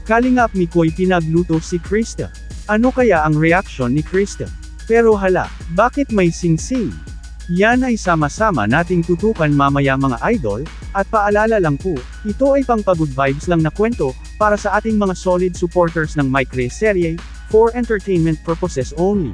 Kalingap Mikoy pinagluto si Krista. Ano kaya ang reaksyon ni Krista? Pero hala, bakit may sing-sing? Yan ay sama-sama nating tutukan mamaya mga idol, at paalala lang po, ito ay pang pagod vibes lang na kwento, para sa ating mga solid supporters ng Mike Reyes serye, for entertainment purposes only.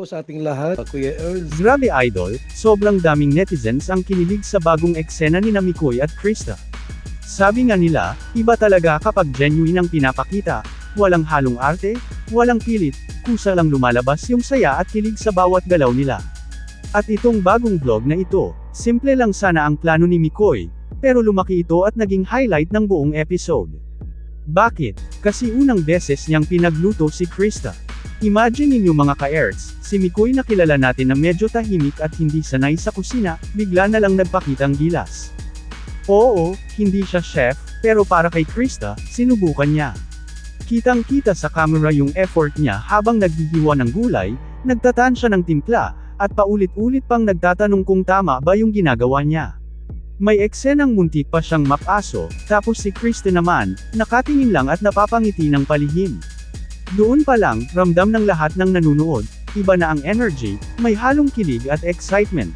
Sa ating lahat, Kuya Earls. Grabe idol, sobrang daming netizens ang kinilig sa bagong eksena ni Mikoy at Krista. Sabi nga nila, iba talaga kapag genuine ang pinapakita, walang halong arte, walang pilit, kusa lang lumalabas yung saya at kilig sa bawat galaw nila. At itong bagong vlog na ito, simple lang sana ang plano ni Mikoy, pero lumaki ito at naging highlight ng buong episode. Bakit? Kasi unang beses niyang pinagluto si Krista. Imagine ninyo mga ka-Erts, si Mikoy na kilala natin na medyo tahimik at hindi sanay sa kusina, bigla na lang nagpakitang gilas. Oo, hindi siya chef, pero para kay Krista, sinubukan niya. Kitang-kita sa camera yung effort niya habang naghihiwa ng gulay, nagtatansya ng timpla, at paulit-ulit pang nagtatanong kung tama ba yung ginagawa niya. May eksenang muntik pa siyang mapaso, tapos si Krista naman, nakatingin lang at napapangiti ng palihim. Doon pa lang, ramdam ng lahat ng nanunood, iba na ang energy, may halong kilig at excitement.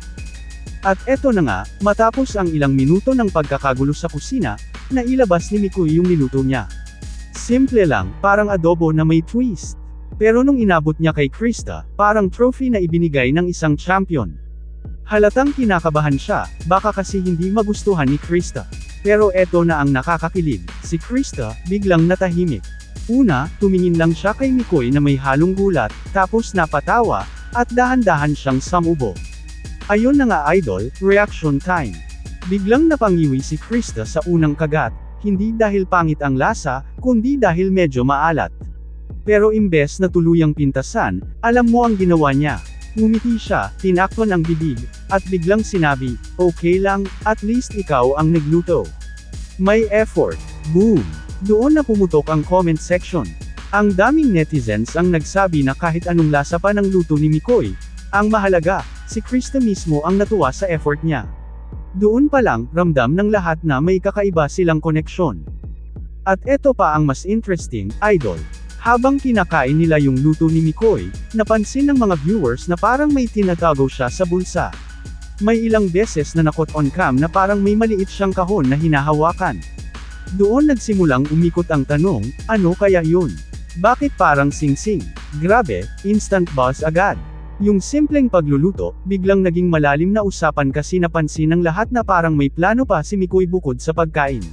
At eto na nga, matapos ang ilang minuto ng pagkakagulo sa kusina, nailabas ni Mikoy yung niluto niya. Simple lang, parang adobo na may twist. Pero nung inabot niya kay Krista, parang trophy na ibinigay ng isang champion. Halatang kinakabahan siya, baka kasi hindi magustuhan ni Krista. Pero eto na ang nakakakilig, si Krista, biglang natahimik. Una, tumingin lang siya kay Mikoy na may halong gulat, tapos napatawa, at dahan-dahan siyang samubo. Ayun na nga idol, reaction time. Biglang napangiwi si Krista sa unang kagat, hindi dahil pangit ang lasa, kundi dahil medyo maalat. Pero imbes na tuluyang pintasan, alam mo ang ginawa niya. Ngumiti siya, tinakpan ang bibig, at biglang sinabi, okay lang, at least ikaw ang nagluto. May effort. Boom! Doon na pumutok ang comment section. Ang daming netizens ang nagsabi na kahit anong lasa pa ng luto ni Mikoy, ang mahalaga, si Krista mismo ang natuwa sa effort niya. Doon pa lang, ramdam ng lahat na may kakaiba silang koneksyon. At eto pa ang mas interesting, idol. Habang kinakain nila yung luto ni Mikoy, napansin ng mga viewers na parang may tinatago siya sa bulsa. May ilang beses na nakot on cam na parang may maliit siyang kahon na hinahawakan. Doon nagsimulang umikot ang tanong, ano kaya yun? Bakit parang sing-sing? Grabe, instant buzz agad. Yung simpleng pagluluto, biglang naging malalim na usapan kasi napansin ng lahat na parang may plano pa si Mikoy bukod sa pagkain.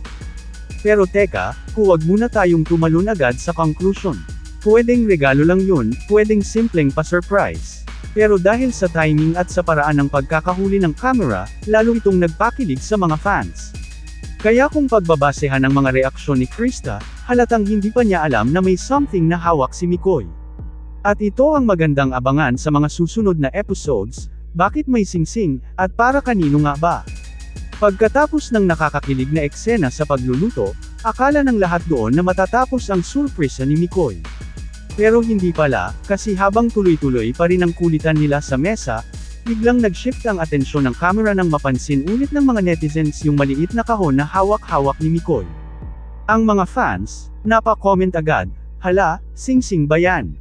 Pero teka, huwag muna tayong tumalon agad sa conclusion. Pwedeng regalo lang yun, pwedeng simpleng pa-surprise. Pero dahil sa timing at sa paraan ng pagkakahuli ng camera, lalo itong nagpakilig sa mga fans. Kaya kung pagbabasehan ang mga reaksyon ni Krista, halatang hindi pa niya alam na may something na hawak si Mikoy. At ito ang magandang abangan sa mga susunod na episodes, bakit may sing-sing, at para kanino nga ba? Pagkatapos ng nakakakilig na eksena sa pagluluto, akala ng lahat doon na matatapos ang surpresa ni Mikoy. Pero hindi pala, kasi habang tuloy-tuloy pa rin ang kulitan nila sa mesa, biglang nag-shift ang atensyon ng camera nang mapansin ulit ng mga netizens yung maliit na kahon na hawak-hawak ni Mikoy. Ang mga fans, napa-comment agad, hala, sing-sing ba yan?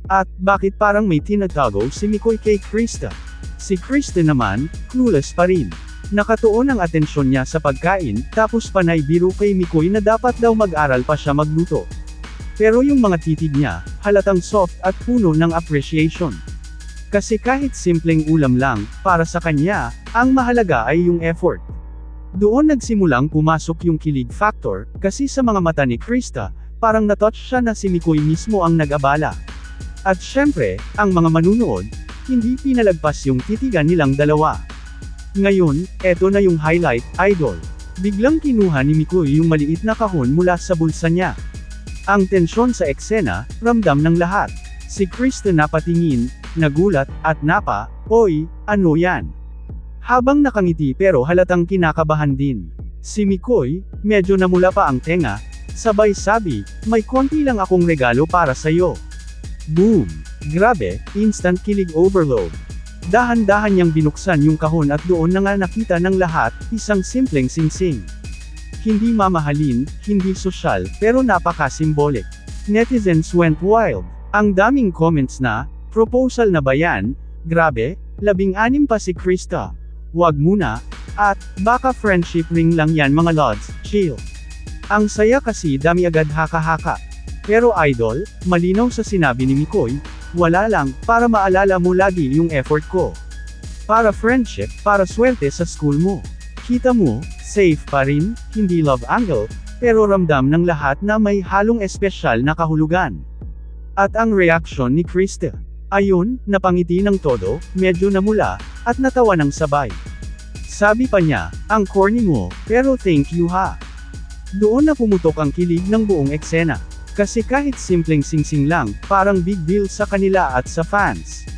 At, bakit parang may tinatago si Mikoy kay Krista? Si Krista naman, clueless pa rin. Nakatuon ang atensyon niya sa pagkain, tapos panay biro kay Mikoy na dapat daw mag-aral pa siya magluto. Pero yung mga titig niya, halatang soft at puno ng appreciation. Kasi kahit simpleng ulam lang, para sa kanya, ang mahalaga ay yung effort. Doon nagsimulang pumasok yung kilig factor, kasi sa mga mata ni Krista, parang natouch siya na si Mikoy mismo ang nag-abala. At syempre, ang mga manunood, hindi pinalagpas yung titigan nilang dalawa. Ngayon, eto na yung highlight, idol. Biglang kinuha ni Mikoy yung maliit na kahon mula sa bulsa niya. Ang tensyon sa eksena, ramdam ng lahat. Si Krista napatingin, nagulat, at napa, oy, ano yan? Habang nakangiti pero halatang kinakabahan din. Si Mikoy, medyo namula pa ang tenga, sabay sabi, may konti lang akong regalo para sa'yo. Boom! Grabe, instant kilig overload. Dahan-dahan niyang binuksan yung kahon at doon na nga nakita ng lahat, isang simpleng singsing. Hindi mamahalin, hindi sosyal, pero napaka-symbolic. Netizens went wild. Ang daming comments na, proposal na ba yan? Grabe, 16 pa si Krista. Wag muna, at, baka friendship ring lang yan mga lods, chill. Ang saya kasi dami agad haka-haka. Pero idol, malinaw sa sinabi ni Mikoy, wala lang, para maalala mo lagi yung effort ko. Para friendship, para swerte sa school mo. Kita mo, safe pa rin, hindi love angle, pero ramdam ng lahat na may halong espesyal na kahulugan. At ang reaksyon ni Krista. Ayun, napangiti ng todo, medyo namula, at natawa ng sabay. Sabi pa niya, ang corny mo, pero thank you ha. Doon na pumutok ang kilig ng buong eksena. Kasi kahit simpleng singsing lang, parang big deal sa kanila at sa fans.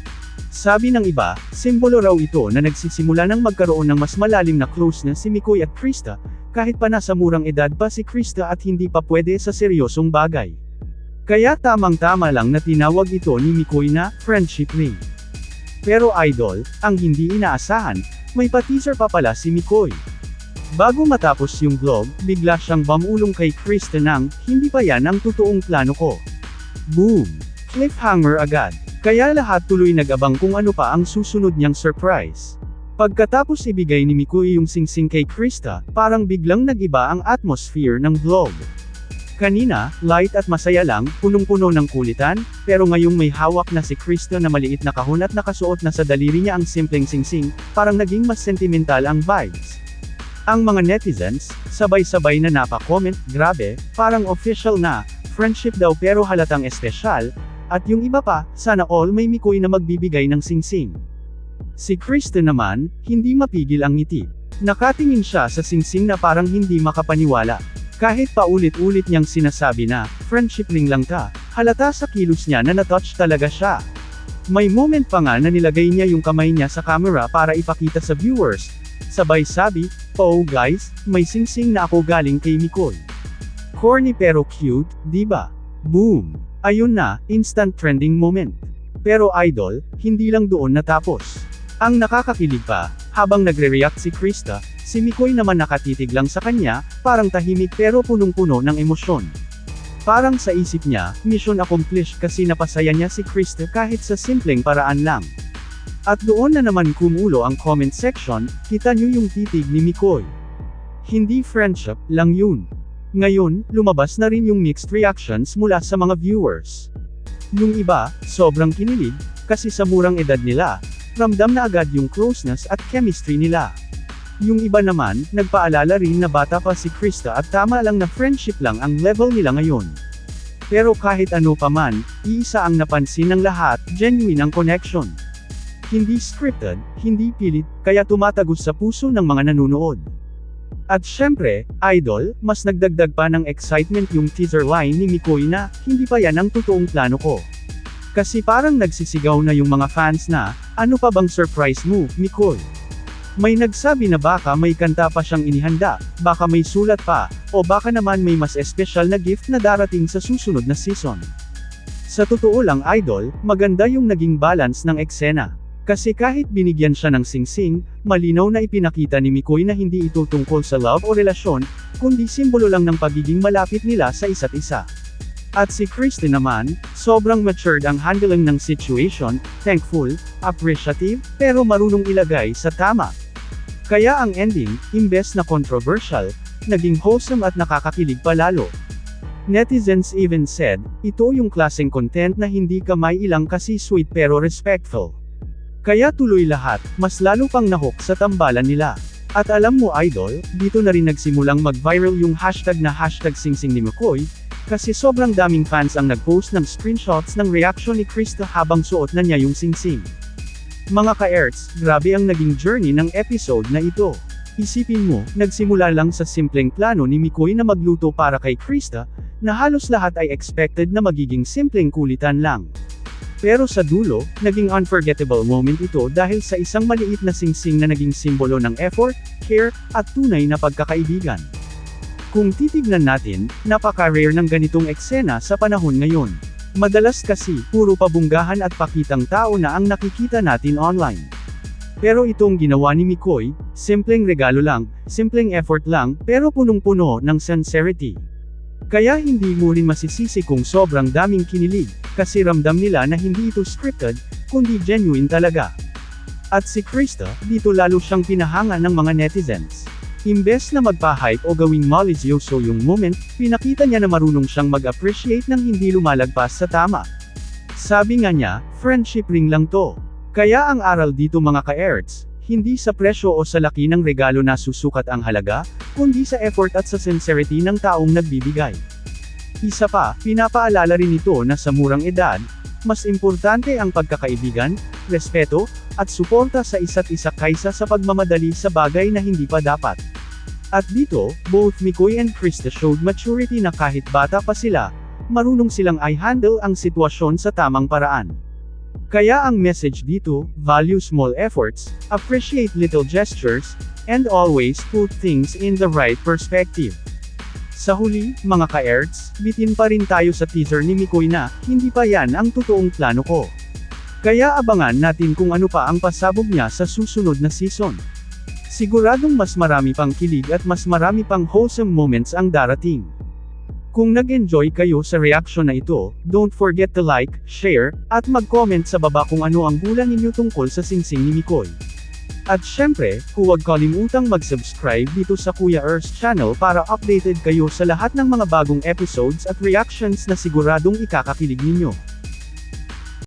Sabi ng iba, simbolo raw ito na nagsisimula ng magkaroon ng mas malalim na closeness si Mikoy at Krista, kahit pa nasa murang edad pa si Krista at hindi pa pwede sa seryosong bagay. Kaya tamang-tama lang na tinawag ito ni Mikoy na friendship ring. Pero idol, ang hindi inaasahan, may pa-teaser pa pala si Mikoy. Bago matapos yung vlog, bigla siyang bamulong kay Krista ng, hindi pa yan ang totoong plano ko. Boom! Cliffhanger agad. Kaya lahat tuloy nag-abang kung ano pa ang susunod niyang surprise. Pagkatapos ibigay ni Mikoy yung singsing kay Krista, parang biglang nag-iba ang atmosphere ng vlog. Kanina, light at masaya lang, punong-puno ng kulitan, pero ngayong may hawak na si Krista na maliit na kahon at nakasuot na sa daliri niya ang simpleng singsing, parang naging mas sentimental ang vibes. Ang mga netizens, sabay-sabay na napa-comment, grabe, parang official na, friendship daw pero halatang espesyal, at yung iba pa, sana all may Mikoy na magbibigay ng singsing. Si Krista naman, hindi mapigil ang ngiti. Nakatingin siya sa singsing na parang hindi makapaniwala. Kahit paulit-ulit niyang sinasabi na, friendship ring lang ta, halata sa kilos niya na na-touch talaga siya. May moment pa nga na nilagay niya yung kamay niya sa camera para ipakita sa viewers. Sabay sabi, oh guys, may singsing na ako galing kay Mikoy. Corny pero cute, diba? Boom! Ayun na, instant trending moment. Pero idol, hindi lang doon natapos. Ang nakakakilig pa, habang nagre-react si Krista, si Mikoy naman nakatitig lang sa kanya, parang tahimik pero punong-puno ng emosyon. Parang sa isip niya, mission accomplished kasi napasaya niya si Krista kahit sa simpleng paraan lang. At doon na naman kumulo ang comment section, kita niyo yung titig ni Mikoy. Hindi friendship lang yun. Ngayon, lumabas na rin yung mixed reactions mula sa mga viewers. Yung iba, sobrang kinilig, kasi sa murang edad nila, ramdam na agad yung closeness at chemistry nila. Yung iba naman, nagpaalala rin na bata pa si Krista at tama lang na friendship lang ang level nila ngayon. Pero kahit ano pa man, iisa ang napansin ng lahat, genuine ang connection. Hindi scripted, hindi pilit, kaya tumatagos sa puso ng mga nanonood. At syempre, idol, mas nagdagdag pa ng excitement yung teaser line ni Mikoy na, hindi pa yan ang totoong plano ko. Kasi parang nagsisigaw na yung mga fans na, ano pa bang surprise move, Mikoy? May nagsabi na baka may kanta pa siyang inihanda, baka may sulat pa, o baka naman may mas espesyal na gift na darating sa susunod na season. Sa totoo lang idol, maganda yung naging balance ng eksena. Kasi kahit binigyan siya ng singsing, malinaw na ipinakita ni Mikoy na hindi ito tungkol sa love o relasyon, kundi simbolo lang ng pagiging malapit nila sa isa't isa. At si Krista naman, sobrang matured ang handling ng situation, thankful, appreciative, pero marunong ilagay sa tama. Kaya ang ending, imbes na controversial, naging wholesome at nakakakilig palalo. Netizens even said, ito yung klaseng content na hindi kamay ilang kasi sweet pero respectful. Kaya tuloy lahat, mas lalo pang nahook sa tambalan nila. At alam mo idol, dito na rin nagsimulang mag-viral yung hashtag na #singsing ni Mikoy, kasi sobrang daming fans ang nag-post ng screenshots ng reaction ni Krista habang suot na niya yung singsing. Mga ka-erts, grabe ang naging journey ng episode na ito. Isipin mo, nagsimula lang sa simpleng plano ni Mikoy na magluto para kay Krista, na halos lahat ay expected na magiging simpleng kulitan lang. Pero sa dulo, naging unforgettable moment ito dahil sa isang maliit na singsing na naging simbolo ng effort, care, at tunay na pagkakaibigan. Kung titignan natin, napaka-rare ng ganitong eksena sa panahon ngayon. Madalas kasi, puro pabunggahan at pakitang tao na ang nakikita natin online. Pero itong ginawa ni Mikoy, simpleng regalo lang, simpleng effort lang, pero punong-puno ng sincerity. Kaya hindi mo rin masisisi kung sobrang daming kinilig, kasi ramdam nila na hindi ito scripted, kundi genuine talaga. At si Krista, dito lalo siyang pinahanga ng mga netizens. Imbes na magpa-hype o gawing malisyoso yung moment, pinakita niya na marunong siyang mag-appreciate ng hindi lumalagpas sa tama. Sabi nga niya, friendship ring lang to. Kaya ang aral dito mga ka-erts, hindi sa presyo o sa laki ng regalo na susukat ang halaga, kundi sa effort at sa sincerity ng taong nagbibigay. Isa pa, pinapaalala rin ito na sa murang edad, mas importante ang pagkakaibigan, respeto, at suporta sa isa't isa kaysa sa pagmamadali sa bagay na hindi pa dapat. At dito, both Mikoy and Krista showed maturity na kahit bata pa sila, marunong silang i-handle ang sitwasyon sa tamang paraan. Kaya ang message dito, value small efforts, appreciate little gestures, and always put things in the right perspective. Sa huli, mga ka-erts, bitin pa rin tayo sa teaser ni Mikoy na, hindi pa yan ang totoong plano ko. Kaya abangan natin kung ano pa ang pasabog niya sa susunod na season. Siguradong mas marami pang kilig at mas marami pang wholesome moments ang darating. Kung nag-enjoy kayo sa reaction na ito, don't forget to like, share, at mag-comment sa baba kung ano ang hula ninyo tungkol sa singsing ni Mikoy. At syempre, huwag kalimutang mag-subscribe dito sa Kuya Ers channel para updated kayo sa lahat ng mga bagong episodes at reactions na siguradong ikakakilig ninyo.